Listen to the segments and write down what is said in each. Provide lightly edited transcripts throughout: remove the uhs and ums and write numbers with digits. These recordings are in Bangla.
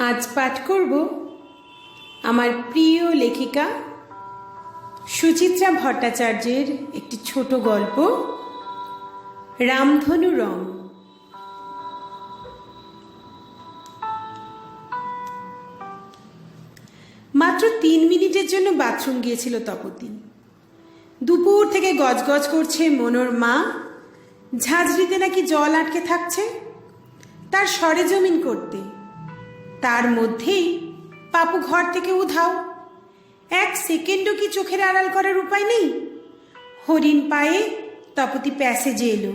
আজ পাঠ করব আমার প্রিয় লেখিকা সুচিত্রা ভট্টাচার্যের একটি ছোট গল্প রামধনু রং। মাত্র 3 মিনিটের জন্য বাথরুম গিয়েছিল তপতি। দুপুর থেকে গজগজ করছে মনোর মা, ঝাঁঝরিতে নাকি জল আটকে থাকছে, তার সরেজমিন করতে। তার মধ্যেই পাপু ঘর থেকে উধাও। 1 সেকেন্ডও কি চোখের আড়াল করার উপায় নেই। হরিণ পায়ে তপতি প্যাসেজে এলো।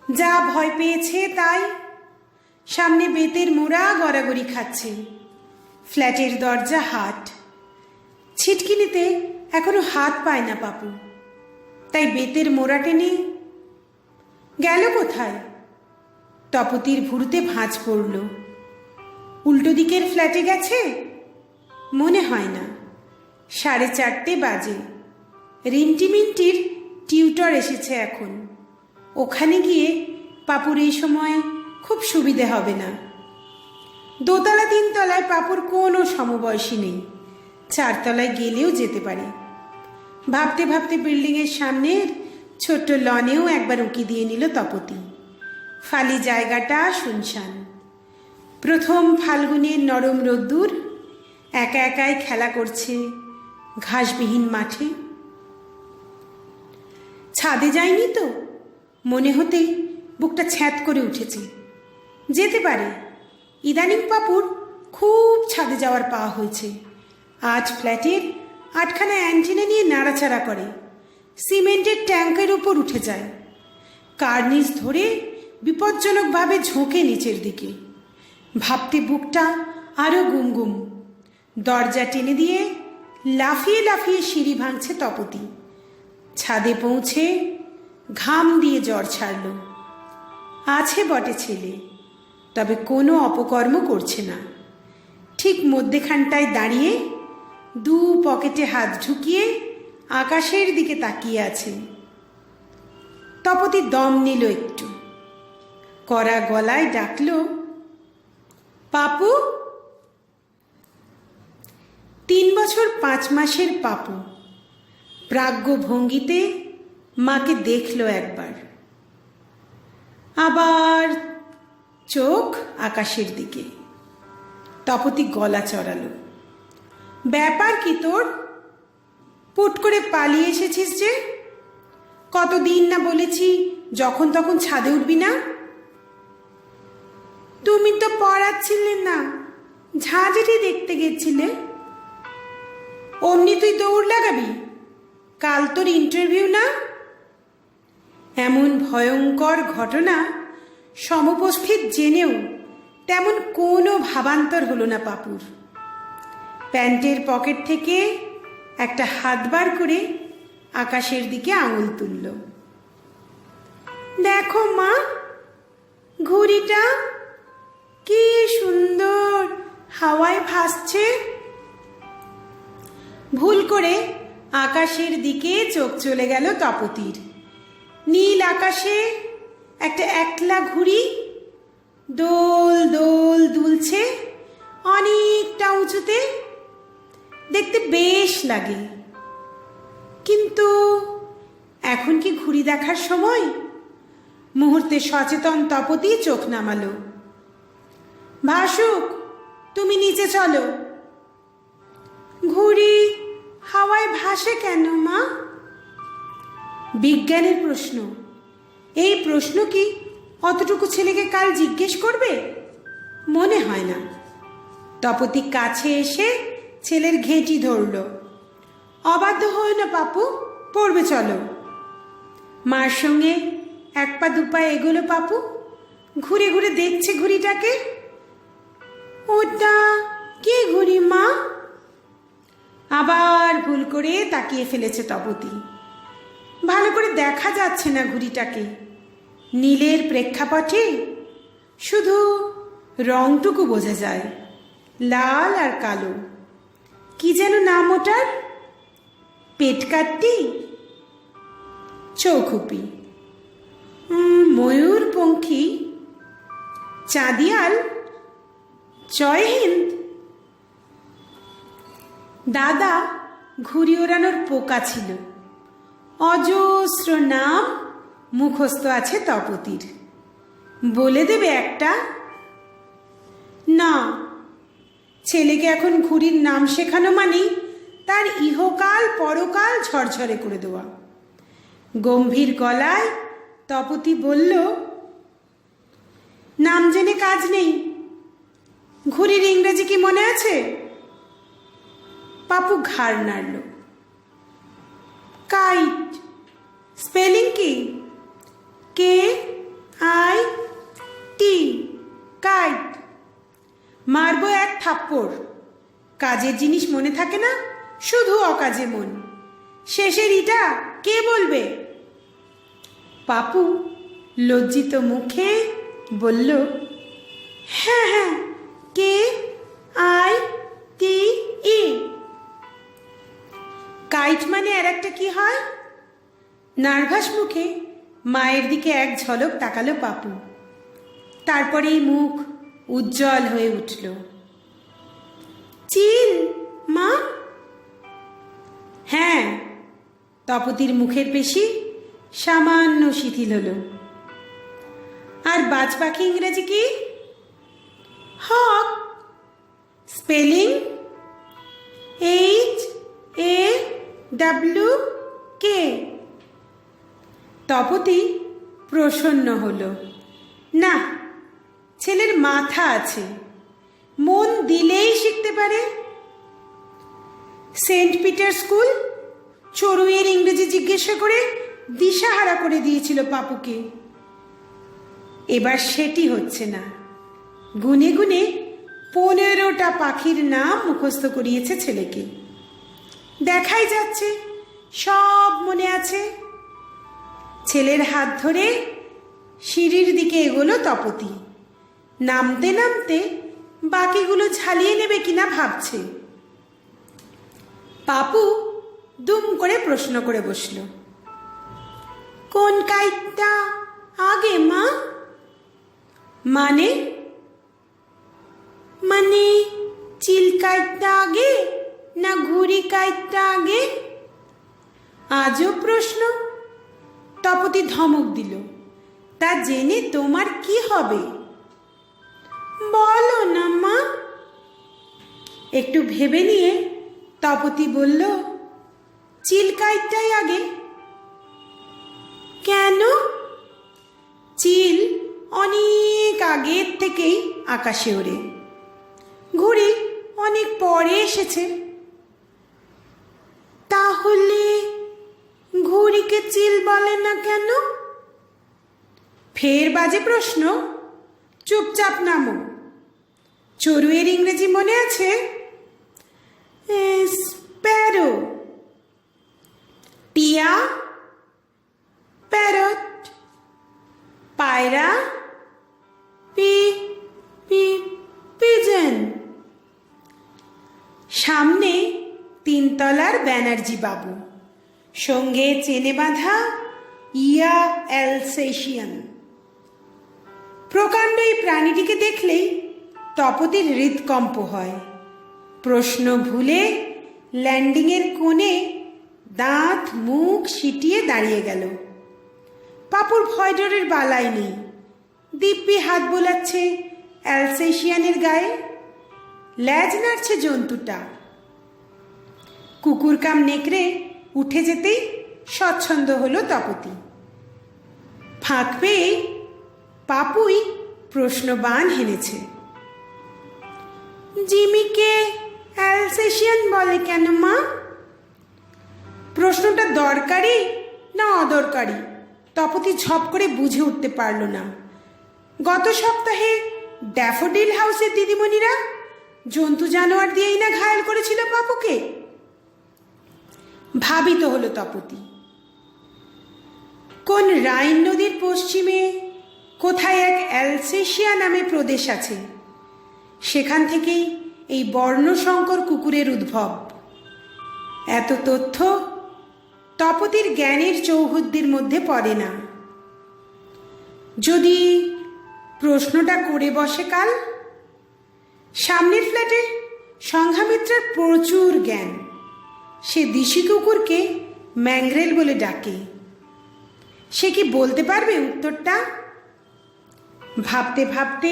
যা ভয় পেয়েছে তাই। সামনে বেতের মোড়া গড়াগড়ি খাচ্ছে। ফ্ল্যাটের দরজা হাট। ছিটকিনিতে এখনো হাত পায় না পাপু, তাই বেতের মোড়া টেনে গেল কোথায়। তপতির ভুরুতে ভাঁজ পড়ল। উল্টো দিকের ফ্ল্যাটে গেছে মনে হয় না। 4:30 বাজে। রিন্টিমিন্টির টিউটর এসেছে এখন। ওখানে গিয়ে পাপুর এই সময় খুব সুবিধে হবে না। দোতলা 3 তলায় পাপুর কোনো সমবয়সী নেই। 4 তলায় গেলেও যেতে পারে। ভাবতে ভাবতে বিল্ডিংয়ের সামনের ছোট্ট লনেও একবার উঁকি দিয়ে নিল তপতি। ফালি জায়গাটা শুনশান। প্রথম ফাল্গুনের নরম রোদ্দুর একা একাই খেলা করছে ঘাসবিহীন মাঠে। ছাদে যায়নি তো মনে হতে বুকটা ছ্যাঁত করে উঠেছে। যেতে পারে। ইদানিং পাপুর খুব ছাদে যাওয়ার পাওয়া হয়েছে। আজ ফ্ল্যাটের 8খানা অ্যান্টেনা নিয়ে নাড়াচাড়া করে। সিমেন্টের ট্যাঙ্কের উপর উঠে যায়। কার্নিস ধরে বিপজ্জনকভাবে ঝোঁকে নিচের দিকে। ভাবতে বুকটা আরও গুমগুম। দরজা টেনে দিয়ে লাফিয়ে লাফিয়ে সিঁড়ি ভাঙছে তপতি। ছাদে পৌঁছে ঘাম দিয়ে জ্বর ছাড়ল। আছে বটে ছেলে, তবে কোনো অপকর্ম করছে না। ঠিক মধ্যেখানটায় দাঁড়িয়ে 2 পকেটে হাত ঢুকিয়ে আকাশের দিকে তাকিয়ে আছে। তপতি দম নিল একটু। কড়া গলায় ডাকল, পাপু। 3 বছর 5 মাসের পাপু প্রাজ্ঞ ভঙ্গিতে মাকে দেখল একবার, আবার চোখ আকাশের দিকে। তপতি গলা চড়ালো, ব্যাপার কি তোর? পুট করে পালিয়ে এসেছিস যে? কতদিন না বলেছি যখন তখন ছাদে উঠবি না। তুমি তো পড়াচ্ছিলে না, ঝাঁঝরি দেখতে গেছিলে। অমনি তুই দৌড় লাগাবি? কাল তোর ইন্টারভিউ না? এমন ভয়ঙ্কর ঘটনা সমুপস্থিত জেনেও তেমন কোনো ভাবান্তর হলো না পাপুর। প্যান্টের পকেট থেকে একটা হাত বার করে আকাশের দিকে আঙুল তুলল। দেখো মা, ঘুড়িটা কি সুন্দর হাওয়ায় ভাসছে। ভুল করে আকাশের দিকে চোখ চলে গেল তপতির। নীল আকাশে একটা একলা ঘুড়ি দোল দোল দুলছে অনেকটা উঁচুতে। দেখতে বেশ লাগে, কিন্তু এখন কি ঘুড়ি দেখার সময়? মুহূর্তে সচেতন তপতি চোখ নামালো। ভাসুক, তুমি নিচে চলো। ঘুড়ি হাওয়ায় ভাসে কেন মা? বিজ্ঞানের প্রশ্ন। এই প্রশ্ন কি অতটুকু ছেলেকে কাল জিজ্ঞেস করবে? মনে হয় না। তপতি কাছে এসে ছেলের ঘেঁটি ধরল। অবাধ্য হয় না পাপু, পড়বে চলো। মার সঙ্গে 1 পা 2 পা এগোলো পাপু। ঘুরে ঘুরে দেখছে ঘুড়িটাকে। ওটা কি ঘুড়ি মা? আবার ভুল করে তাকিয়ে ফেলেছে তপতি। ভালো করে দেখা যাচ্ছে না ঘুড়িটাকে। নীলের প্রেক্ষাপটে শুধু রংটুকু বোঝা যায়, লাল আর কালো। কি যেন নাম ওটার? পেটকাট্টি, চৌখুপি, ময়ূরপঙ্খী, চাঁদিয়াল, জয় হিন্দ। দাদা ঘুড়ি ওড়ানোর পোকা ছিল। অজস্র নাম মুখস্থ আছে তপতির। বলে দেবে একটা? না, ছেলেকে এখন ঘুড়ির নাম শেখানো মানেই তার ইহকাল পরকাল ঝরঝরে করে দেওয়া। গম্ভীর গলায় তপতি বলল, নাম জেনে কাজ নেই। ঘুড়ির ইংরেজি কি মনে আছে? পাপু ঘাড় নাড়ল। কাইট। স্পেলিং কি? KIT, kite. মারবো এক থাপ্পড়। কাজের জিনিস মনে থাকে না, শুধু অকাজে মন। শেষের ইটা কে বলবে? পাপু লজ্জিত মুখে বলল, হ্যাঁ, KITE। কাইট মানে আর একটা কি হয়? নার্ভাস মুখে মায়ের দিকে এক ঝলক তাকালো পাপু। তারপরেই মুখ উজ্জ্বল হয়ে উঠল। চিল মা? হ্যাঁ। তপতির মুখের পেশি সামান্য শিথিল হলো। আর বাজ পাখি ইংরেজি কি? হক। Spelling HAWK। তপতি প্রসন্ন হলো। না, ছেলের মাথা আছে, মন দিলেই শিখতে পারে। সেন্ট পিটার স্কুল চড়ুইয়ের ইংরেজি জিজ্ঞাসা করে দিশাহারা করে দিয়েছিল পাপুকে। এবার সেটি হচ্ছে না। গুনে গুনে 15টা পাখির নাম মুখস্থ করিয়েছে ছেলেকে। দেখাই যাচ্ছে সব মনে আছে। ছেলের হাত ধরে সিঁড়ির দিকে এগোলো তপতি। নামতে নামতে বাকিগুলো ঝালিয়ে নেবে কিনা ভাবছে। পাপু দুম করে প্রশ্ন করে বসল, কোন কাইটটা আগে মা? মানে মানে চিল কাইটটা আগে না ঘুড়ি কাইটটা আগে? আজও প্রশ্ন। তপতি ধমক দিল, তা জেনে তোমার কি হবে? বলো না মা। একটু ভেবে নিয়ে তপতি বলল, চিল কাইটটাই আগে। কেন? চিল অনেক আগের থেকেই আকাশে ওড়ে, ঘুড়ি অনেক পরে এসেছে। তাহলে ঘুড়িকে চিল বলে না কেন? ফের বাজে প্রশ্ন। চুপচাপ নামো। চড়ুইয়ের ইংরেজি মনে আছে? স্প্যারো। টিয়া প্যারট। পায়রা পিজন। সামনে 3 তলার ব্যানার্জি বাবু, সঙ্গে চেনে বাঁধা ইয়া অ্যালসেশিয়ান। প্রকাণ্ড এই প্রাণীটিকে দেখলেই তপতির হৃদকম্প হয়। প্রশ্ন ভুলে ল্যান্ডিংয়ের কোণে দাঁত মুখ সিটিয়ে দাঁড়িয়ে গেল। পাপুর ভয় ডরের বালাই নেই। দিব্যি হাত বোলাচ্ছে অ্যালসেশিয়ানের গায়ে। ল্যাজ নাড়ছে জন্তুটা। কুকুর কাম নেকড়ে উঠে যেতেই স্বচ্ছন্দ হলো তপতি। ফাঁক পেয়ে পাপুই প্রশ্নবাণ হেনেছে, জিমিকে অ্যালসেশিয়ান বলে কেন মা? প্রশ্নটা দরকারি না অদরকারি তপতি ঝপ করে বুঝে উঠতে পারল না। গত সপ্তাহে ড্যাফোডিল হাউসের দিদিমণিরা জন্তু জানোয়ার দিয়েই না ঘায়েল করেছিল পাপুকে। ভাবিত হলো তপতি। কোন রাইন নদীর পশ্চিমে কোথায় এক অ্যালসেশিয়া নামে প্রদেশ আছে, সেখান থেকেই এই বর্ণসংকর কুকুরের উদ্ভব। এত তথ্য তপতির জ্ঞানের চৌহদ্দির মধ্যে পড়ে না। যদি প্রশ্নটা করে বসে কাল, সামনের ফ্ল্যাটে সংঘামিত্রার প্রচুর জ্ঞান। সে দিশি কুকুরকে ম্যাংগ্রেল বলে ডাকে। সে কি বলতে পারবে উত্তরটা? ভাবতে ভাবতে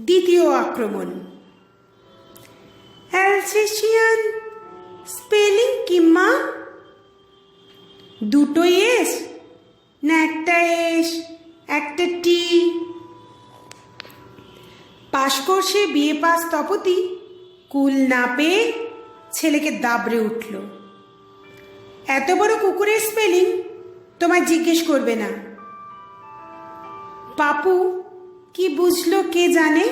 দ্বিতীয় আক্রমণ। অ্যালসেশিয়ান স্পেলিং কি মা? দুটো এস না একটা এস একটা টি? পাশ কোর্সে বিএ পাস তপতি কুল না পেয়ে ছেলেকে দাবড়ে উঠল। এত বড় কুকুরের স্পেলিং তোমায় জিজ্ঞেস করবে না। পাপু কি বুঝলো কে জানে,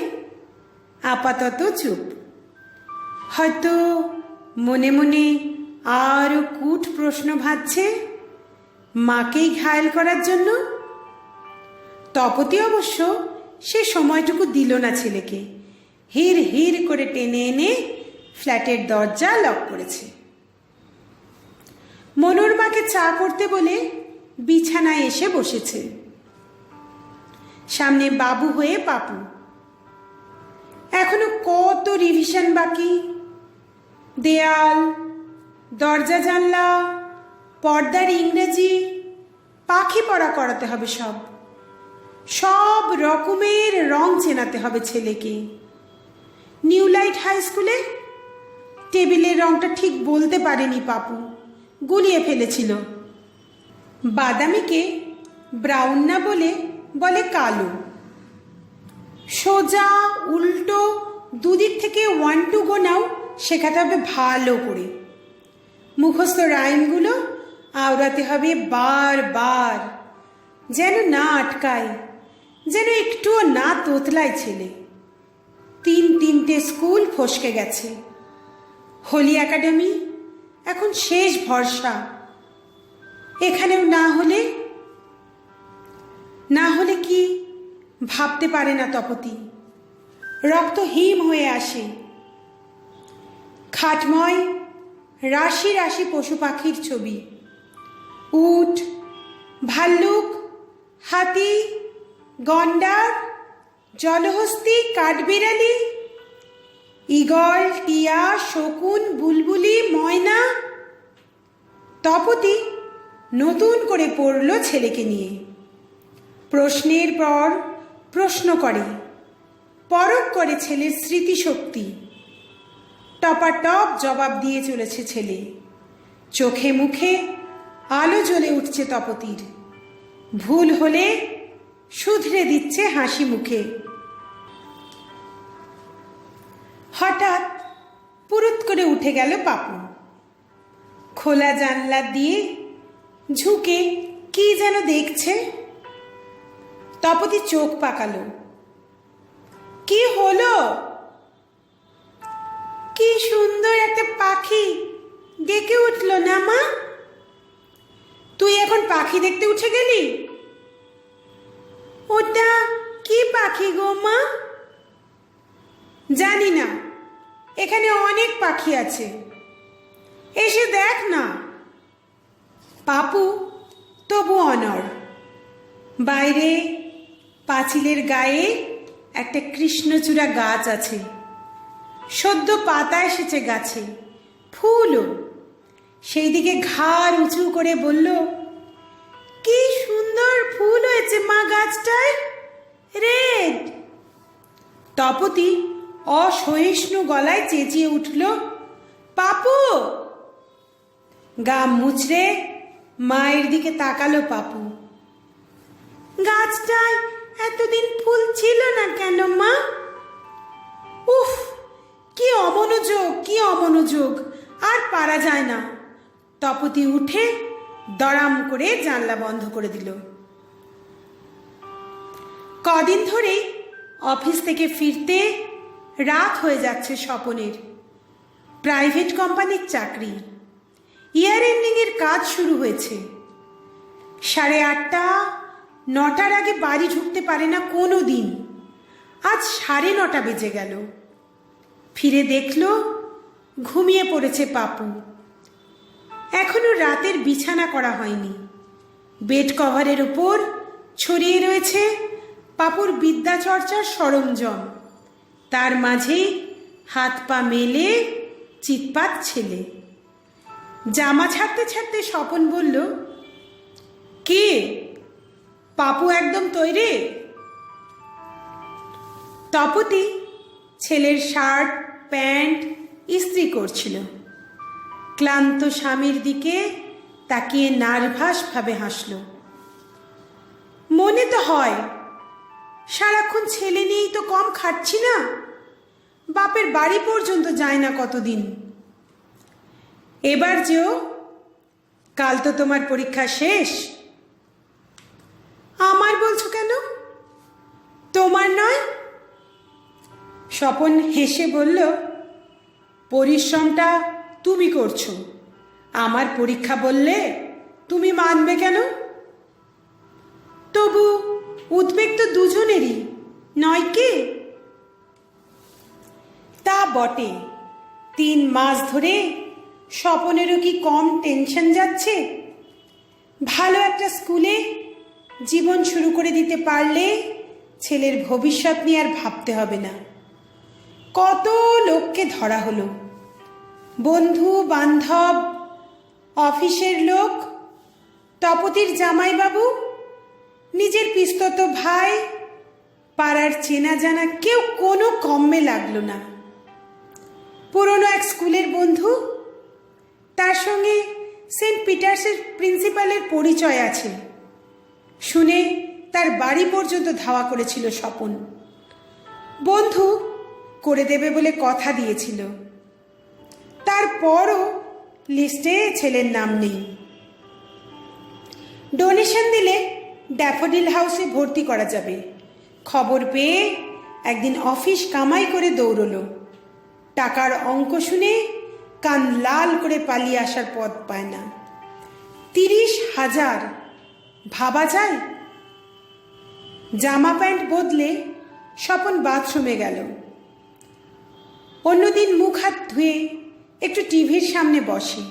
আপাতত চুপ। হয়তো মনে মনে আরও কূট প্রশ্ন ভাবছে মাকেই ঘায়েল করার জন্য। তপতি অবশ্য সে সময়টুকু দিল না ছেলেকে। হির হির করে টেনে এনে ফ্ল্যাটের দরজা লক করেছে। মনোরমাকে চা করতে বলে বিছানায় এসে বসেছে। সামনে বাবু হয়ে পাপু। এখনো কত রিভিশন বাকি। দেয়াল, দরজা জানলা, পর্দার ইংরেজি, পাখি পড়া করাতে হবে। সব রকমের রং চেনাতে হবে ছেলেকে। নিউ লাইট হাই স্কুলে টেবিলের রংটা ঠিক বলতে পারেনি পাপু, গুলিয়ে ফেলেছিল। বাদামিকে ব্রাউন না বলে বলে কালো। সোজা উল্টো দুদিক থেকে 1 2 গোনাও শেখাতে হবে ভালো করে। মুখস্থ রাইমগুলো আওড়াতে হবে বারবার, যেন না আটকায়, যেন একটুও না তোতলায় ছেলে। 3 স্কুল ফসকে গেছে। হোলি একাডেমি এখন শেষ ভরসা। এখানেও না হলে কি ভাবতে পারে না তপতি। রক্ত হিম হয়ে আসে। খাটময় রাশি রাশি পশু পাখির ছবি। উট, ভাল্লুক, হাতি, গন্ডার, জলহস্তি, কাঠবিড়ালি, ঈগল, টিয়া, শকুন, বুলবুলি, ময়না। তপতি নতুন করে পড়ল ছেলেকে নিয়ে। প্রশ্নের পর প্রশ্ন করে, পরখ করে ছেলের স্মৃতিশক্তি। টপাটপ জবাব দিয়ে চলেছে ছেলে। চোখে মুখে আলো জ্বলে উঠছে তপতির। ভুল হলে শুধরে দিচ্ছে হাসি মুখে। হঠাৎ পুরুত করে উঠে গেল পাপু। খোলা জানলা দিয়ে ঝুঁকে কি যেন দেখছে। তপতি চোখ পাকালো। কি হলো? কি সুন্দর একটা পাখি ডেকে উঠল না মা? তুই এখন পাখি দেখতে উঠে গেলি? ওটা কি পাখি গো মা? জানি না, এখানে অনেক পাখি আছে, এসে দেখ না। পাপু তবু অনড়। বাইরে পাঁচিলের গায়ে একটা কৃষ্ণচূড়া গাছ আছে। সদ্য পাতা এসেছে গাছে, ফুলও। সেই দিকে ঘাড় উঁচু করে বলল, কি সুন্দর ফুল হয়েছে মা গাছটায়, রেড। তপতি অসহিষ্ণু গলায় চেঁচিয়ে উঠল, পাপু। গা মুচড়ে মায়ের দিকে তাকালো পাপু। গাছটায় এতদিন ফুল ছিল না কেন মা? উফ, কি অমনোযোগ, আর পারা যায় না। তপতি উঠে দড়াম করে জানলা বন্ধ করে দিল। কদিন ধরেই অফিস থেকে ফিরতে রাত হয়ে যাচ্ছে স্বপনের। প্রাইভেট কোম্পানির চাকরি। ইয়ার এন্ডিংয়ের কাজ শুরু হয়েছে। 8:30 9টার আগে বাড়ি ঢুকতে পারে না কোনো দিন। আজ 9:30 বেজে গেল। ফিরে দেখল ঘুমিয়ে পড়েছে পাপু। এখনো রাতের বিছানা করা হয়নি। বেড কভারের উপর ছড়িয়ে রয়েছে পাপুর বিদ্যাচর্চার সরঞ্জাম, তার মাঝে হাত পা মেলে চিৎপাত ছেলে। জামা ছাড়তে ছাড়তে স্বপন বলল, কে পাপু একদম তৈরি? তপতি ছেলের শার্ট প্যান্ট ইস্ত্রি করছিল। ক্লান্ত স্বামীর দিকে তাকিয়ে নার্ভাসভাবে হাসল। মনে তো হয় সারাক্ষণ ছেলে নিয়েই তো কম খাচ্ছি না, বাপের বাড়ি পর্যন্ত যায় না কতদিন। এবার যেও, কাল তো তোমার পরীক্ষা শেষ। আমার বলছো কেন? তোমার নয়? স্বপন হেসে বলল, পরিশ্রমটা তুমি করছো, আমার পরীক্ষা বললে তুমি মানবে কেন? তবু উদ্বেগ তো দুজনেরই, নয় কি? তা বটে, 3 মাস ধরে স্বপনেরও কি কম টেনশন যাচ্ছে? ভালো একটা স্কুলে জীবন শুরু করে দিতে পারলে ছেলের ভবিষ্যৎ নিয়ে আর ভাবতে হবে না। কত লোককে ধরা হলো, বন্ধু বান্ধব, অফিসের লোক, তপতির জামাইবাবু, নিজের পিস্তত ভাই, পাড়ার চেনা জানা, কেউ কোনো কমে লাগলো না। পুরনো এক স্কুলের বন্ধু, তার সঙ্গে সেন্ট পিটার্সের প্রিন্সিপালের পরিচয় আছে শুনে তার বাড়ি পর্যন্ত ধাওয়া করেছিল স্বপন। বন্ধু করে দেবে বলে কথা দিয়েছিল, তারপরও লিস্টে ছেলের নাম নেই। ডোনেশন দিলে ড্যাফোডিল হাউসে ভর্তি করা যাবে খবর পেয়ে একদিন অফিস কামাই করে দৌড়লো। টাকার অঙ্ক শুনে কান লাল করে পালিয়ে আসার পথ পায় না। 30,000 ভাবা যায়? জামা প্যান্ট বদলে স্বপন বাথরুমে গেল। অন্যদিন মুখ হাত ধুয়ে একটু টিভির সামনে বসে,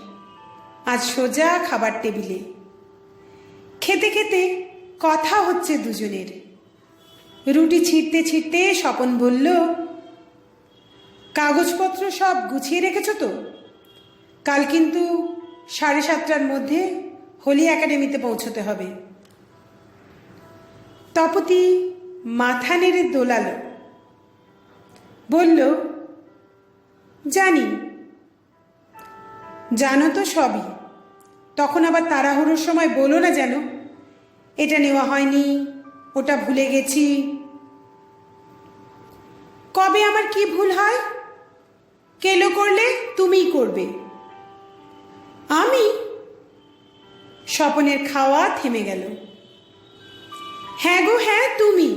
আজ সোজা খাবার টেবিলে। খেতে খেতে কথা হচ্ছে দুজনের। রুটি ছিঁড়তে ছিঁড়তে স্বপন বলল, কাগজপত্র সব গুছিয়ে রেখেছো তো? কাল কিন্তু 7:30টার মধ্যে হোলি একাডেমিতে পৌঁছতে হবে। তপতি মাথা নেড়ে দোলালো, বলল, জানি। জানো তো সবই, তখন আবার তাড়াহুড়োর সময় বলো না যেন এটা নেওয়া হয়নি, ওটা ভুলে গেছি। কবে আমার কি ভুল হয়? কেলো করলে তুমিই করবে। আমি? স্বপনের খাওয়া থেমে গেল। হ্যাঁ গো হ্যাঁ, তুমি।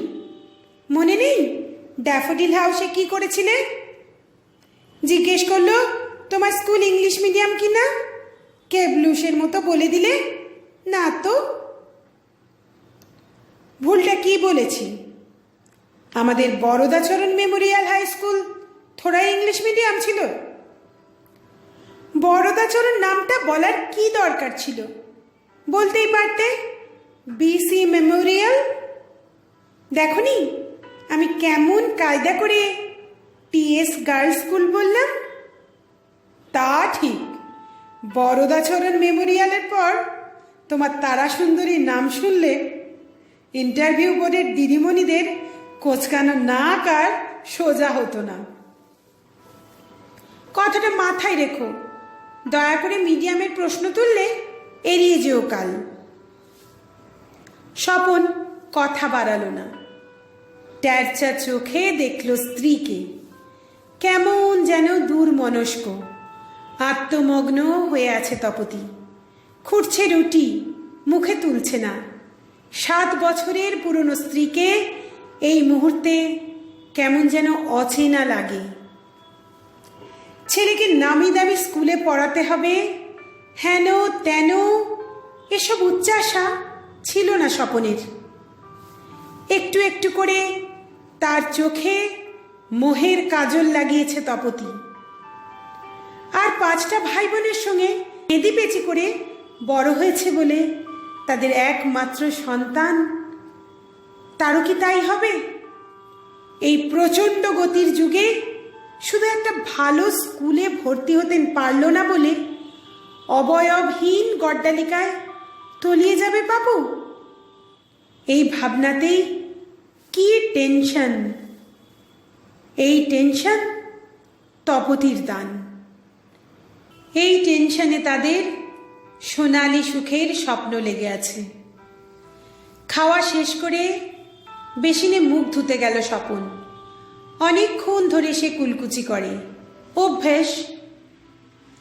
মনে নেই ড্যাফোডিল হাউসে কি করেছিলে? জিজ্ঞেস করলো তোমার স্কুল ইংলিশ মিডিয়াম কিনা, কেবলুসের মতো বলে দিলে না তো। ভুলটা কি বলেছি? আমাদের বরদাচরণ মেমোরিয়াল হাই স্কুল থোড়াই ইংলিশ মিডিয়াম ছিল। বরদাচরণ নামটা বলার কি দরকার ছিল? বলতেই পারতে বিসি মেমোরিয়াল। দেখনি আমি কেমন কায়দা করে টিএস গার্লস স্কুল বললাম? তা ঠিক, বরদাচরণ মেমোরিয়ালের পর তোমার তারা সুন্দরীর নাম শুনলে ইন্টারভিউ বোর্ডের দিদিমণিদের কোচকানো নাক আর সোজা হতো না। কথাটা মাথায় রেখো, দয়া করে মিডিয়ামের প্রশ্ন তুললে এড়িয়ে যেও কাল। স্বপন কথা বাড়ালো না, ট্যারচা চোখে দেখল স্ত্রীকে, কেমন যেন দূরমনস্ক, আত্মমগ্ন হয়ে আছে তপতি। খুঁড়ছে রুটি, মুখে তুলছে না। 7 বছরের পুরনো স্ত্রীকে এই মুহূর্তে কেমন যেন অচেনা লাগে। ছেলেকে নামি দামি স্কুলে পড়াতে হবে, হেন তেন, এসব উচ্চাশা ছিল না স্বপনের। একটু একটু করে তার চোখে মোহের কাজল লাগিয়েছে তপতি। আর 5টা ভাই বোনের সঙ্গে কেঁদি পেঁচি করে বড় হয়েছে বলে তাদের একমাত্র সন্তান, তারও কি তাই হবে? এই প্রচণ্ড গতির যুগে শুধু একটা ভালো স্কুলে ভর্তি হতে পারল না বলে অবয়বহীন গড্ডালিকায় তলিয়ে যাবে বাবু। এই ভাবনাতেই কি টেনশন। এই টেনশন তপতির দান। এই টেনশনে তাদের সোনালি সুখের স্বপ্ন লেগে আছে। খাওয়া শেষ করে বেসিনে মুখ ধুতে গেল স্বপন। অনেকক্ষণ ধরে সে কুলকুচি করে, অভ্যেস।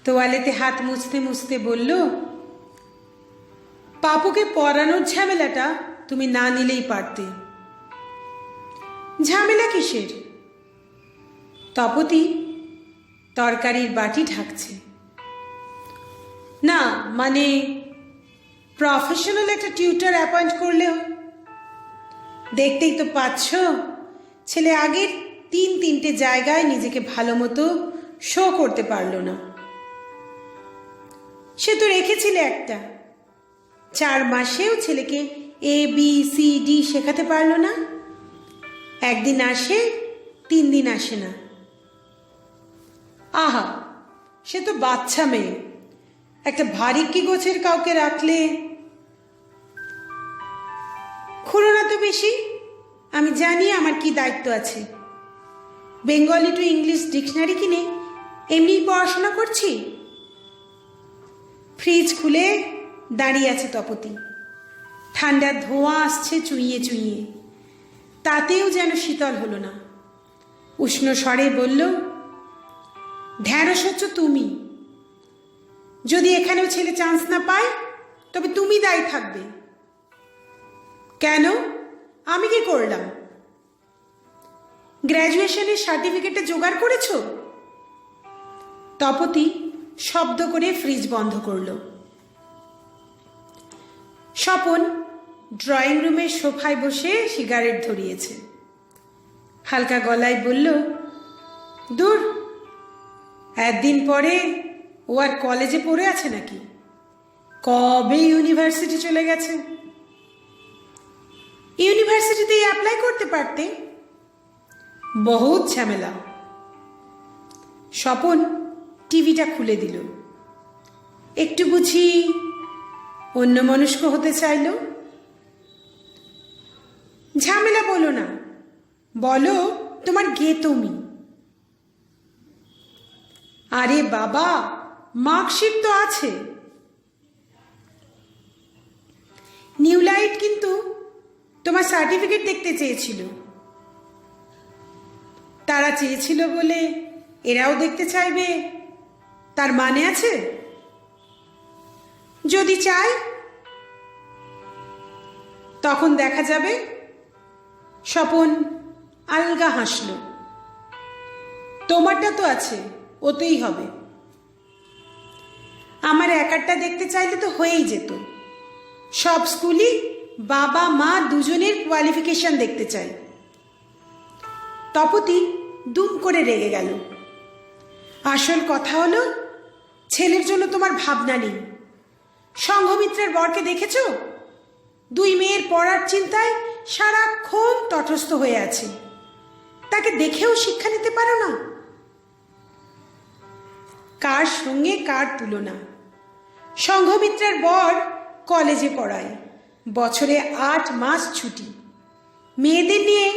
তোয়ালেতে হাত মুছতে মুছতে বলল, পাপুকে পড়ানোর ঝামেলাটা তুমি না নিলেই পারতে। ঝামেলা কিসের? তপতি তরকারির বাটি ঢাকছে। না মানে প্রফেশনাল একটা টিউটর অ্যাপয়েন্ট করলেও। দেখতেই তো পাচ্ছ, ছেলে আগের তিনটে জায়গায় নিজেকে ভালো মতো শো করতে পারল না। সে তো রেখেছিলে একটা, 4 মাসেও ছেলেকে ABCD শেখাতে পারল না। একদিন আসে, 3 দিন আসে না। আহা, সে তো বাচ্চা মেয়ে, একটা ভারী কি গোছের কাউকে রাখলে। খুঁড়ো না তো বেশি, আমি জানি আমার কি দায়িত্ব আছে। বেঙ্গলি টু ইংলিশ ডিকশনারি কিনে এমনি পড়াশোনা করছি। ফ্রিজ খুলে দাঁড়িয়ে আছে তপতি। ঠান্ডার ধোঁয়া আসছে চুইয়ে চুইয়ে, তাতেও যেন শীতল হলো না। উষ্ণ স্বরে বলল, ঢ্যাঁড়স হচ্ছ তুমি। যদি এখানেও ছেলে চান্স না পায় তবে তুমি দায়ী থাকবে। কেন? আমি কি করলাম? গ্র্যাজুয়েশনের সার্টিফিকেটটা জোগাড় করেছ? তপতি শব্দ করে ফ্রিজ বন্ধ করল। স্বপন ড্রয়িং রুমের সোফায় বসে সিগারেট ধরিয়েছে। হালকা গলায় বলল, দূর, একদিন পরে ও আর কলেজে পড়ে আছে নাকি? কবে ইউনিভার্সিটি চলে গেছে। ইউনিভার্সিটিতে অ্যাপ্লাই করতে পারতে। বহুত ঝামেলা। স্বপন টিভিটা খুলে দিল। একটু বুঝি অন্যমনস্ক হতে চাইল। ঝামেলা বলো না, বলো তোমার গেতমি। আরে বাবা, মার্কশিট তো আছে। নিউ লাইট কিন্তু তোমার সার্টিফিকেট দেখতে চেয়েছিল। তারা চেয়েছিল বলে এরাও দেখতে চাইবে, তার মানে আছে? যদি চাই তখন দেখা যাবে। স্বপন আলগা হাসল। তোমারটা তো আছে, ওতেই হবে। আমার একারটা দেখতে চাইলে তো হয়েই যেত। সব স্কুলই বাবা মা দুজনের কোয়ালিফিকেশন দেখতে চাই। তপতি দুম করে রেগে গেল। আসল কথা হলো, ছেলের জন্য তোমার ভাবনা নেই। সংঘমিত্রের বরকে দেখেছ? 2 মেয়ের পড়ার চিন্তায় সারাক্ষণ তটস্থ হয়ে আছে। তাকে দেখেও শিক্ষা নিতে পারো না। কার সঙ্গে কার তুলনা। সংঘমিত্রের বর কলেজে পড়ায়, বছরে 8 মাস ছুটি। মেয়েদের নিয়ে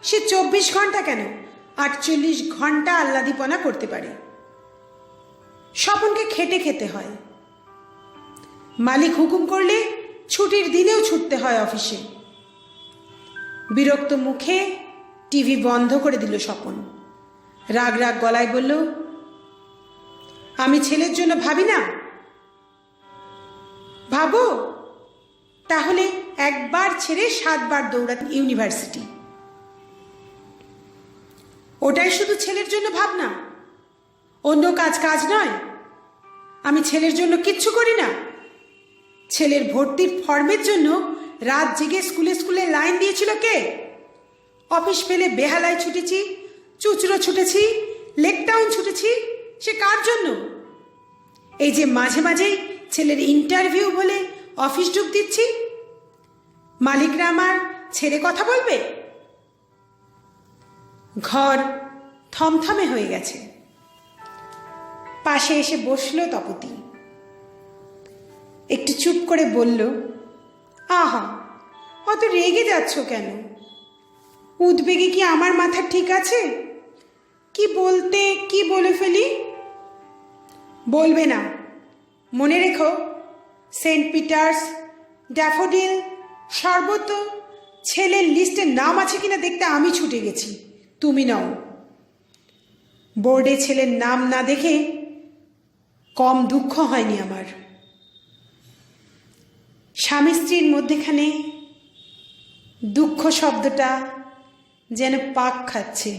সে 24 ঘন্টা কেন 48 ঘন্টা আহ্লাদীপনা করতে পারে। স্বপনকে খেটে খেতে হয়। মালিক হুকুম করলে ছুটির দিনেও ছুটতে হয় অফিসে। বিরক্ত মুখে টিভি বন্ধ করে দিল স্বপন। রাগ রাগ গলায় বলল, আমি ছেলের জন্য ভাবি না? ভাবো, তাহলে একবার ছেড়ে 7 বার দৌড়াতে ইউনিভার্সিটি। ওটাই শুধু ছেলের জন্য ভাবনা, অন্য কাজ নয়। আমি ছেলের জন্য কিচ্ছু করি না। ছেলের ভর্তির ফর্মের জন্য রাত জেগে স্কুলে লাইন দিয়েছিল কে? অফিস পেলে বেহালায় ছুটেছি, চুচড়ো ছুটেছি, লেক টাউন ছুটেছি। সে কার জন্য? এই যে মাঝে মাঝেই ছেলের ইন্টারভিউ বলে অফিস ঢুক দিচ্ছি, মালিকরা আমার ছেড়ে কথা বলবে? ঘর থমথমে হয়ে গেছে। পাশে এসে বসল তপতী। একটু চুপ করে বলল, আহা, অত রেগে যাচ্ছ কেন? উদ্বেগে কি আমার মাথা ঠিক আছে? কি বলতে কি বলে ফেলি। বলবে না, মনে রেখো, সেন্ট পিটার্স, ড্যাফোডিল, সর্বত ছেলের লিস্টে নাম আছে কিনা দেখতে আমি ছুটে গেছি, তুমি নাও। বোর্ডে ছেলের নাম না দেখে কম দুঃখ হয়নি আমার। স্বামী স্ত্রীর মধ্যেখানে দুঃখ শব্দটা যেন পাক খাচ্ছে।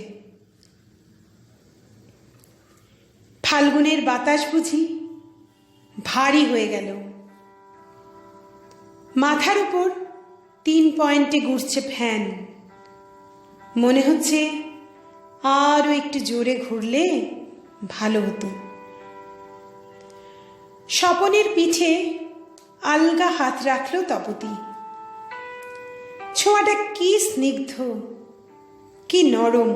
ফাল্গুনের বাতাস বুঝি ভারী হয়ে গেল। মাথার উপর 3 পয়েন্টে ঘুরছে ফ্যান। মনে হচ্ছে আরও একটু জোরে ঘুরলে ভালো হতো। স্বপনের পিঠে আলগা হাত রাখল তপতী। ছোঁয়াটা কি স্নিগ্ধ, কি নরম,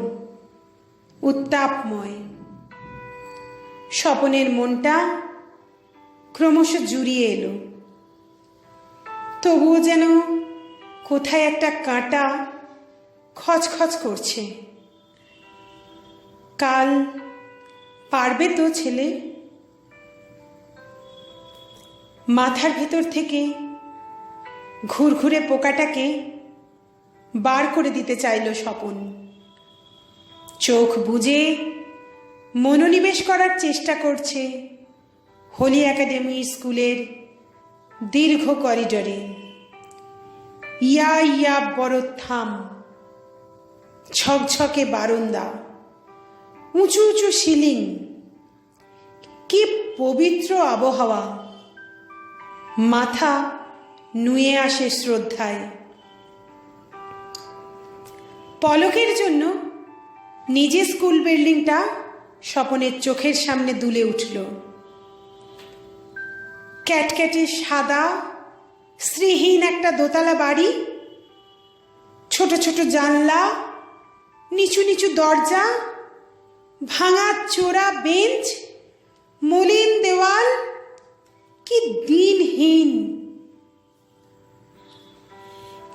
উত্তাপময়। স্বপনের মনটা ক্রমশ জুড়িয়ে এলো। তবুও যেন কোথায় একটা কাঁটা খচখচ করছে। কাল পারবে তো ছেলে? মাথার ভেতর থেকে ঘুরঘুরে পোকাটাকে বার করে দিতে চাইল স্বপন। চোখ বুজে মনোনিবেশ করার চেষ্টা করছে হোলি একাডেমি স্কুলের দীর্ঘ করিডরে। ইয়া ইয়া বড় থাম, ঝকঝকে বারান্দা, উঁচু উঁচু সিলিং, কি পবিত্র আবহাওয়া। মাথা নুয়ে আসে শ্রদ্ধায়। পলকের জন্য নিজে স্কুল বিল্ডিংটা স্বপনের চোখের সামনে দুলে উঠল। ক্যাটক্যাটে সাদা শ্রীহীন একটা দোতলা বাড়ি, ছোট ছোট জানলা, নিচু নিচু দরজা, ভাঙা চোরা বেঞ্চ, মলিন দেওয়াল, কি দিনহীন।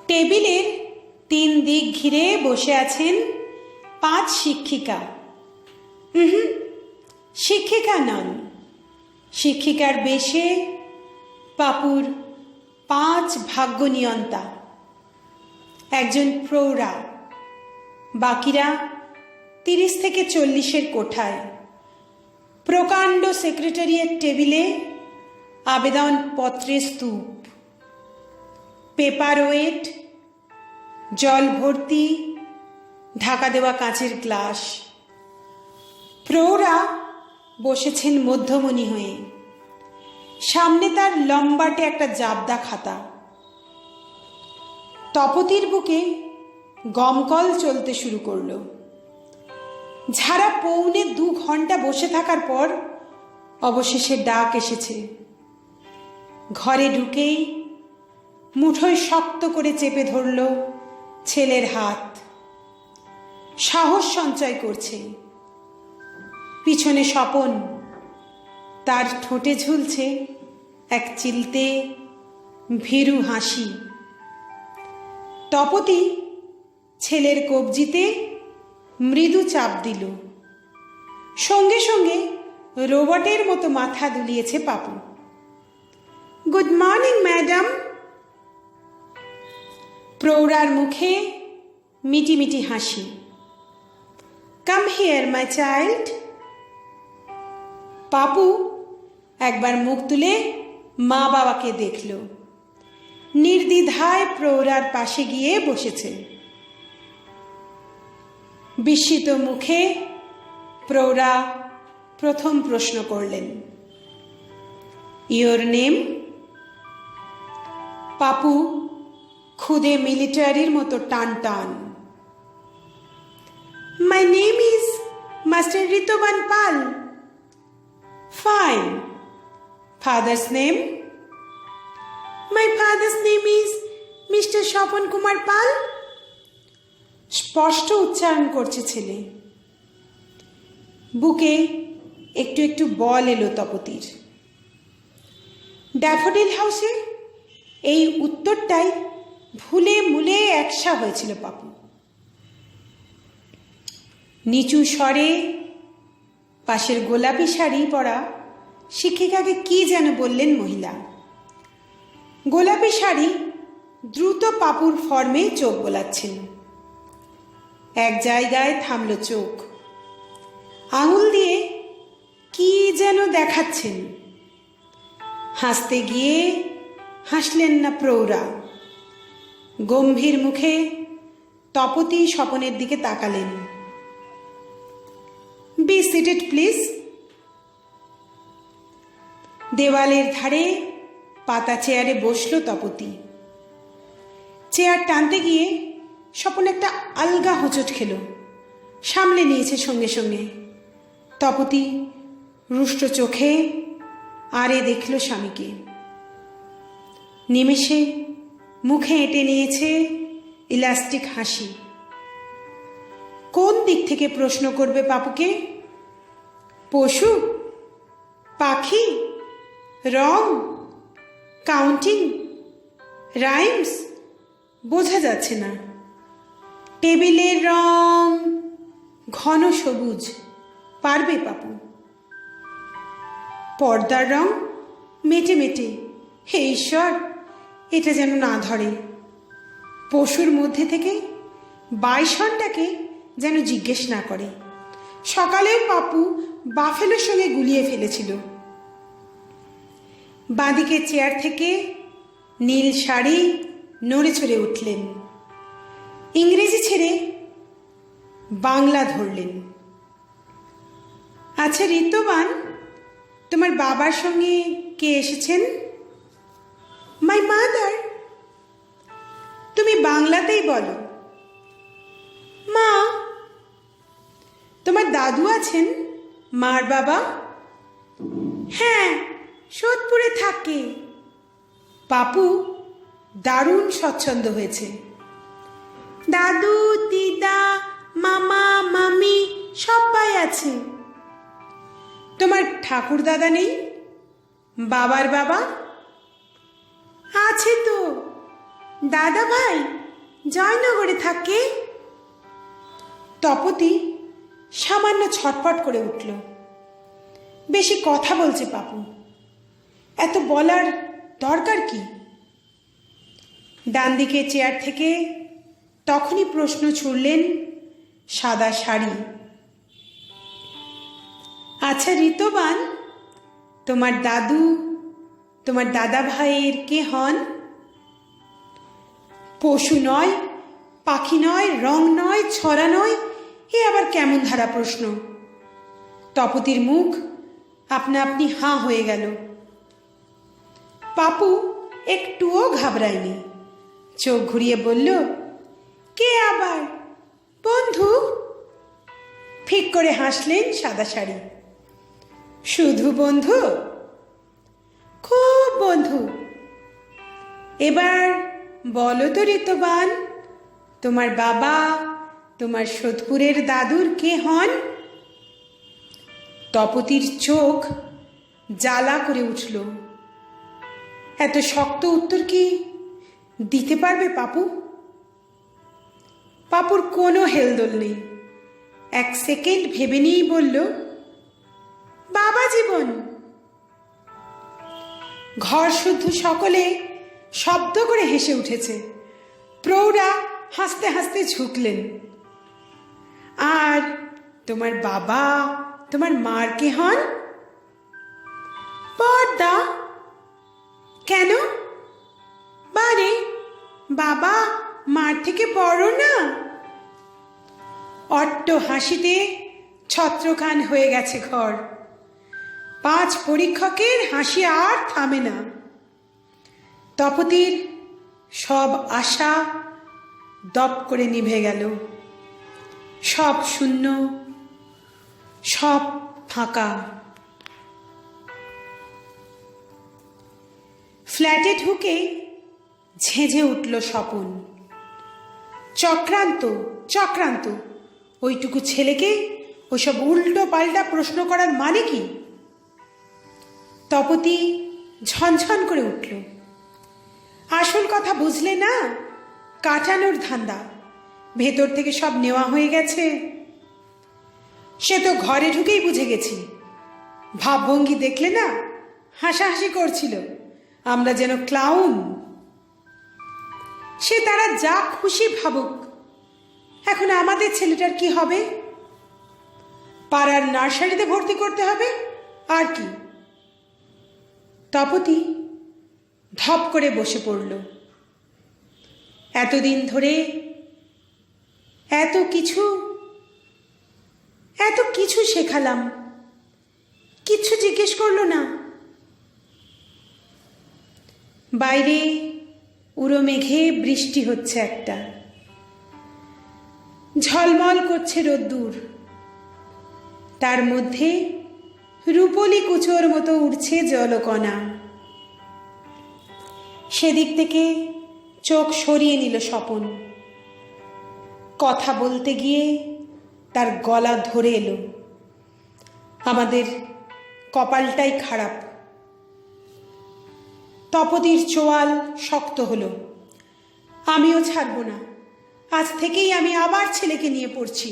টেবিলের 3 দিক ঘিরে বসে আছেন 5 শিক্ষিকা। শিক্ষিকা নন, শিক্ষিকার বেশে পাপুর 5 ভাগ্যনিয়ন্তা। একজন প্রৌঢ়া, বাকিরা 30 থেকে 40-এর কোঠায়। প্রকাণ্ড সেক্রেটারিয়েট টেবিলে আবেদনপত্রের স্তূপ, পেপার ওয়েট, জল ভর্তি ঢাকা দেওয়া কাঁচের গ্লাস। প্রৌঢ়া বসেছেন মধ্যমণি হয়ে। সামনে তার লম্বাটে একটা জাবদা খাতা। তপতির বুকে গমকল চলতে শুরু করল। ঝাড়া 1.25 ঘন্টা বসে থাকার পর অবশেষে ডাক এসেছে। ঘরে ঢুকেই মুঠোয় শক্ত করে চেপে ধরল ছেলের হাত। সাহস সঞ্চয় করছে। পিছনে স্বপন, তার ঠোঁটে ঝুলছে এক চিলতে ভীরু হাসি। তপতী ছেলের কবজিতে মৃদু চাপ দিল। সঙ্গে সঙ্গে রোবটের মতো মাথা দুলিয়েছে পাপু। Good morning madam. প্রৌঢ়ার মুখে মিটিমিটি হাসি। Come here my child. Papu একবার মুখ তুলে মা বাবাকে দেখল। নির্দ্বিধায় প্রৌঢ়ার পাশে গিয়ে বসেছে। বিস্মিত মুখে প্রৌঢ়া প্রথম প্রশ্ন করলেন, ইয়োর নেম? পাপু খুদে মিলিটারির মতো টান টান। My name is master Ritaban Pal. Fine. Father's name? My father's name is mister Swapan Kumar Pal. স্পষ্ট উচ্চারণ করছে ছেলে। বুকে একটু একটু বল এলো তপতির। ড্যাফোডিল হাউসে এই উত্তরটাই ভুলে মুলে একসা হয়েছিল পাপু। নিচু স্বরে পাশের গোলাপি শাড়ি পরা শিক্ষিকাকে কি যেন বললেন মহিলা। গোলাপি শাড়ি দ্রুত পাপুর ফর্মে চোখ বোলাচ্ছেন। এক জায়গায় থামল চোখ, আঙুল দিয়ে কি যেন দেখাচ্ছেন। হাসতে গিয়ে হাসলেন না প্রৌঢ়া। গম্ভীর মুখে তপতি স্বপনের দিকে তাকালেন। Be seated please. দেওয়ালের ধারে পাতা চেয়ারে বসল তপতি। চেয়ার টানতে গিয়ে স্বপন একটা আলগা হোঁচট খেল, সামলে নিয়েছে সঙ্গে সঙ্গে। তপতি রুষ্ট চোখে আরে দেখল স্বামীকে। নিমেষে মুখে এঁটে নিয়েছে ইলাস্টিক হাসি। কোন দিক থেকে প্রশ্ন করবে পাপুকে? পশু, পাখি, রং, কাউন্টিং, রাইমস বোঝা যাচ্ছে না। টেবিলের রং ঘন সবুজ, পারবে পাপু। পর্দার রং মেটে মেটে, হে ঈশ্বর এটা যেন না ধরে। পশুর মধ্যে থেকে বাইসনটাকে যেন জিজ্ঞেস না করে। সকালেও পাপু বাফেলোর সঙ্গে গুলিয়ে ফেলেছিল। বাঁদিকে চেয়ার থেকে নীল শাড়ি নড়ে চড়ে উঠলেন। ইংরেজি ছেড়ে বাংলা ধরলেন। আচ্ছা ঋতবান, তোমার বাবার সঙ্গে কে এসেছেন? My mother. তুমি বাংলাতেই বলো। মা। তোমার দাদু আছেন? মার বাবা? হ্যাঁ, সোদপুরে থাকে। পাপু দারুণ স্বচ্ছন্দ হয়েছে। দাদু, দিদা, মামা, মামি সবাই আছে। তোমার ঠাকুর দাদা নেই? বাবার বাবা? আছে তো, দাদা ভাই জয়নগরে থাকে। তপতি সামান্য ছটফট করে উঠল। বেশি কথা বলছে পাপু, এত বলার দরকার কি? ডান দিকে চেয়ার থেকে তখনই প্রশ্ন ছুড়লেন সাদা শাড়ি। আচ্ছা ঋতবান, তোমার দাদু, তোমার দাদা ভাইয়ের কে হন? পশু নয়, পাখি নয়, রং নয়, ছড়া নয়, এ আবার কেমন ধারা প্রশ্ন? তপতির মুখ আপনা আপনি হাঁ হয়ে গেল। পাপু একটুও ঘাবড়ায়নি, চোখ ঘুরিয়ে বলল, কে আবার? বন্ধু। ফিক করে হাসলেন সাদা শাড়ি। শুধু বন্ধু? খুব বন্ধু। এবার বলো তো ঋতবান, তোমার বাবা, তোমার সোদপুরের দাদুর কে হন? তপতির চোখ জ্বালা করে উঠল। এত শক্ত উত্তর কি দিতে পারবে পাপু? পাপুর কোনো হেলদোল নেই। এক সেকেন্ড ভেবে নিয়েই বলল, বাবা জীবন। ঘর শুদ্ধ সকলে শব্দ করে হেসে উঠেছে। প্রৌঢ়া হাসতে হাসতে ঝুঁকলেন। আর তোমার বাবা, তোমার মার কে হন? পর্দা। কেন? বারে, বাবা মার থেকে বড় না? অট্ট হাসিতে ছত্রখান হয়ে গেছে ঘর। 5 পরীক্ষকের হাসি আর থামে না। তপতির সব আশা দপ করে নিভে গেল। সব শূন্য, সব ফাঁকা। ফ্ল্যাটে ঢুকে ঝেঁঝে উঠল স্বপন। চক্রান্ত, চক্রান্ত। ওইটুকু ছেলেকে ওইসব উল্টো পাল্টা প্রশ্ন করার মানে কি? তপতি ঝনঝন করে উঠল। আসল কথা বুঝলে না? কাটানোর ধান্দা। ভেতর থেকে সব নেওয়া হয়ে গেছে। সে তো ঘরে ঢুকেই বুঝে গেছি। ভাবভঙ্গি দেখলে না? হাসাহাসি করছিল, আমরা যেন ক্লাউন। সে তারা যা খুশি ভাবুক, এখন আমাদের ছেলেটার কি হবে? পাড়ার নার্সারিতে ভর্তি করতে হবে, আর কি। তপতি ধপ করে বসে পড়ল। এতদিন ধরে এত কিছু শেখালাম, কিচ্ছু জিজ্ঞেস করলো না। বাইরে উড়ো মেঘে বৃষ্টি হচ্ছে একটা, ঝলমল করছে রোদ্দুর। তার মধ্যে রূপলি কুচোর মতো উঠছে জলকণা। সেদিক থেকে চোখ সরিয়ে নিল স্বপন। কথা বলতে গিয়ে তার গলা ধরে এলো। আমাদের কপালটাই খারাপ। তপতির চোয়াল শক্ত হলো। আমিও ছাড়ব না। আজ থেকেই আমি আবার ছেলেকে নিয়ে পড়ছি।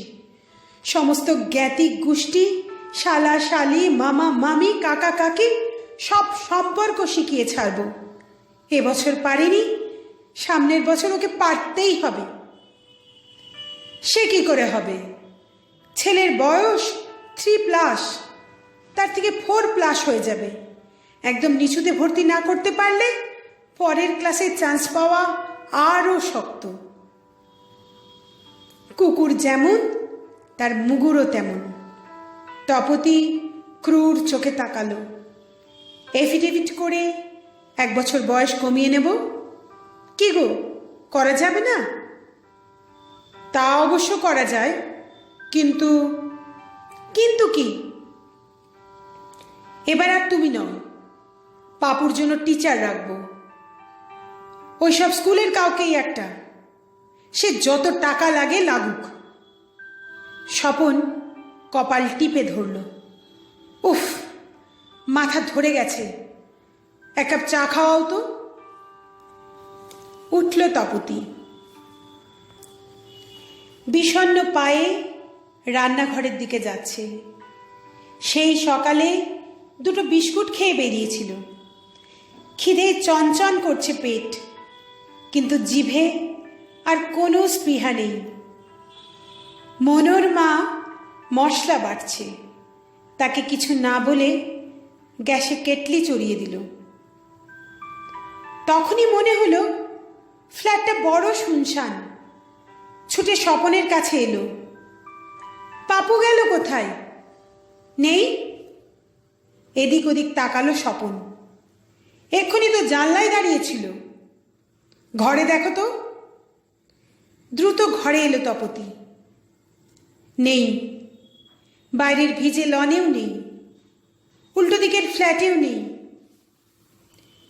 সমস্ত জ্ঞাতি গোষ্ঠী, শালা শালি, মামা মামি, কাকা কাকি সব সম্পর্ক শিখিয়ে ছাড়ব। এবছর পারিনি, সামনের বছর ওকে পারতেই হবে। সে কি করে হবে? ছেলের বয়স 3+, তার থেকে 4+ হয়ে যাবে। একদম নিচুতে ভর্তি না করতে পারলে পরের ক্লাসে চান্স পাওয়া আরও শক্ত। কুকুর যেমন তার মুগুরও তেমন। তপতি ক্রূর চোখে তাকালো। এফিডেভিট করে 1 বছর বয়স কমিয়ে নেব। কি গো, করা যাবে না? তা অবশ্য করা যায়, কিন্তু কি? এবার আর তুমি নও, পাপুর জন্য টিচার রাখবো। ওইসব স্কুলের কাউকেই একটা, সে যত টাকা লাগে লাগুক। স্বপন কপাল টিপে ধরল। উফ, মাথা ধরে গেছে। 1 কাপ চা খাওয়াও তো। উঠল তপতি। বিষণ্ণ পায়ে রান্নাঘরের দিকে যাচ্ছে। সেই সকালে 2টো বিস্কুট খেয়ে বেরিয়েছিল। খিদে চনচন করছে পেট, কিন্তু জিভে আর কোনো স্পৃহা নেই। মনোর মা মশলা বাটছে। তাকে কিছু না বলে গ্যাসে কেটলি চড়িয়ে দিল। তখনই মনে হলো ফ্ল্যাটটা বড় শুনশান। ছুটে স্বপনের কাছে এলো। পাপু গেল কোথায়? নেই। এদিক ওদিক তাকালো স্বপন। এক্ষুনি তো জানলায় দাঁড়িয়েছিল। ঘরে দেখো তো। দ্রুত ঘরে এলো তপতি। নেই। বাইরের ভিজে লনেও নেই, উল্টো দিকের ফ্ল্যাটেও নেই।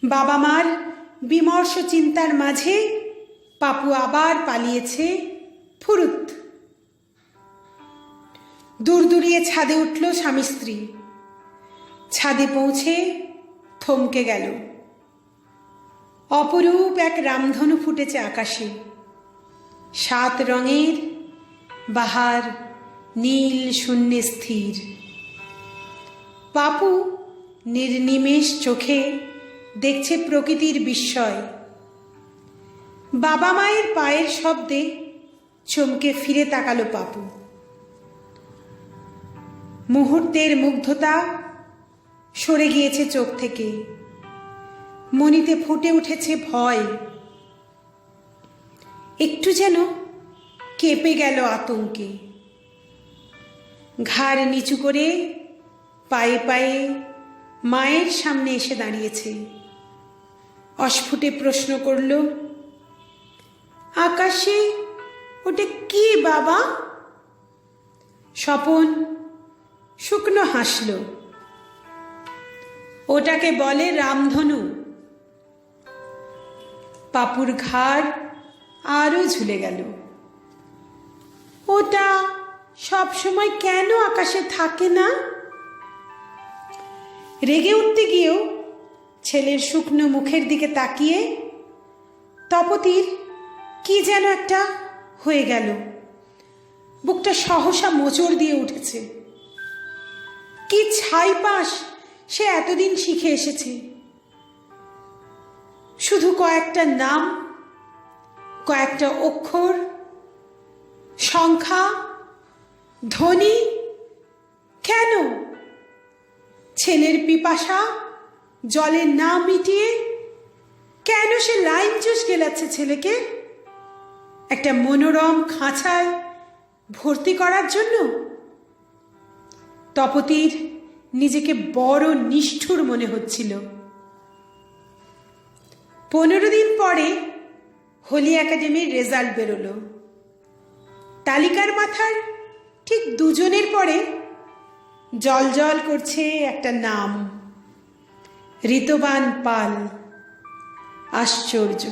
বাবা মার বিমর্ষ চিন্তার মাঝে পাপু আবার পালিয়েছে ফুরুত। দূরদূরিয়ে ছাদে উঠল স্বামী স্ত্রী। ছাদে পৌঁছে থমকে গেল। অপরূপ এক রামধনু ফুটেছে আকাশে। 7 রঙের বাহার, নীল শূন্যে স্থির। পাপু নির্নিমেষ চোখে দেখছে প্রকৃতির বিস্ময়। বাবা মায়ের পায়ের শব্দে চমকে ফিরে তাকালো পাপু। মুহূর্তের মুগ্ধতা সরে গিয়েছে চোখ থেকে। মনিতে ফুটে উঠেছে ভয়। একটু যেন কেঁপে গেল আতঙ্কে। ঘাড় নিচু করে পায়ে পায়ে মায়ের সামনে এসে দাঁড়িয়েছে। অস্ফুটে প্রশ্ন করল, আকাশে ওটা কি বাবা? স্বপন শুকনো হাসল। ওটাকে বলে রামধনু। পাপুর ঘাড় আরও ঝুলে গেল। ওটা সব সময় কেন আকাশে থাকে না? রেগে উঠতে গিয়েও ছেলের শুকনো মুখের দিকে তাকিয়ে তপতির কি যেন একটা হয়ে গেল। বুকটা সহসা মোচড় দিয়ে উঠেছে। কি ছাইপাশ সে এতদিন শিখে এসেছে। শুধু কয়েকটা নাম, কয়েকটা অক্ষর, সংখ্যা, ধ্বনি। কেন? ছেলের পিপাসা জলের না মিটিয়ে কেন সে লাইম জুস গেলাচ্ছে ছেলেকে একটা মনোরম খাঁচায় ভর্তি করার জন্য? তপতির নিজেকে বড় নিষ্ঠুর মনে হচ্ছিল। 15 দিন পরে হোলি একাডেমির রেজাল্ট বেরোলো। তালিকার মাথার ঠিক 2 জনের পরে জল জল করছে একটা নাম, ঋতবান পাল। আশ্চর্য!